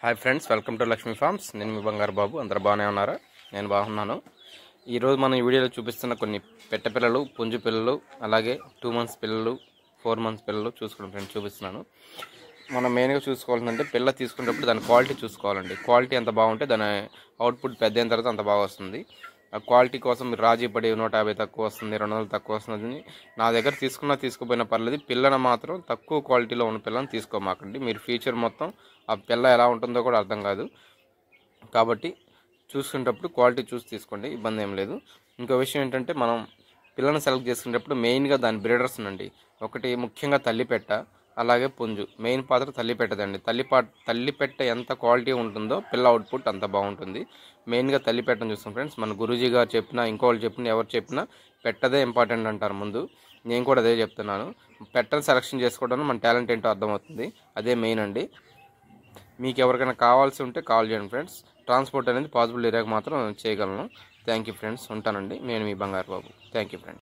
Hi friends, welcome to Lakshmi farms. నేను మీ బంగారు బాబు. అందరు బాగానే ఉన్నారా? నేను బాగున్నాను. ఈరోజు మనం ఈ వీడియోలో చూపిస్తున్న కొన్ని పెట్ట పిల్లలు, పుంజు పిల్లలు, అలాగే 2 months పిల్లలు, 4 months పిల్లలు చూసుకోండి ఫ్రెండ్స్. చూపిస్తున్నాను. మనం మెయిన్గా చూసుకోవాలంటే పిల్ల తీసుకునేటప్పుడు దాని క్వాలిటీ చూసుకోవాలండి. క్వాలిటీ ఎంత బాగుంటే దాని అవుట్పుట్ పెద్ద అయిన తర్వాత అంత బాగా వస్తుంది. ఆ క్వాలిటీ కోసం మీరు రాజీ పడి 150 తక్కువ వస్తుంది, 200 తక్కువ వస్తుంది, నా దగ్గర తీసుకుపోయినా పర్లేదు. పిల్లని మాత్రం తక్కువ క్వాలిటీలో ఉన్న పిల్లని తీసుకోమాకండి. మీరు ఫ్యూచర్ మొత్తం ఆ పిల్ల ఎలా ఉంటుందో కూడా అర్థం కాదు. కాబట్టి చూసుకునేటప్పుడు క్వాలిటీ చూసి తీసుకోండి, ఇబ్బంది ఏం లేదు. ఇంకో విషయం ఏంటంటే, మనం పిల్లని సెలెక్ట్ చేసుకునేటప్పుడు మెయిన్గా దాని బ్రీడర్స్ అండి. ఒకటి ముఖ్యంగా తల్లిపెట్ట, అలాగే పుంజు. మెయిన్ పాత్ర తల్లిపెట్టదండి. తల్లిపెట్ట ఎంత క్వాలిటీ ఉంటుందో పిల్ల అవుట్పుట్ అంత బాగుంటుంది. మెయిన్గా తల్లిపెట్టని చూస్తాం ఫ్రెండ్స్. మన గురూజీ గారు చెప్పినా, ఇంకోళ్ళు చెప్పినా, ఎవరు చెప్పినా పెట్టదే ఇంపార్టెంట్ అంటారు ముందు. నేను కూడా అదే చెప్తున్నాను. పెట్టని సెలెక్షన్ చేసుకోవడం మన టాలెంట్ ఏంటో అర్థమవుతుంది. అదే మెయిన్ అండి. మీకు ఎవరికైనా కావాల్సి ఉంటే కాల్ చేయండి ఫ్రెండ్స్. ట్రాన్స్పోర్ట్ అనేది పాసిబుల్ ఏరియాకి మాత్రం చేయగలను. Thank you friends. ఉంటానండి. నేను మీ బంగారు బాబు. Thank you friends.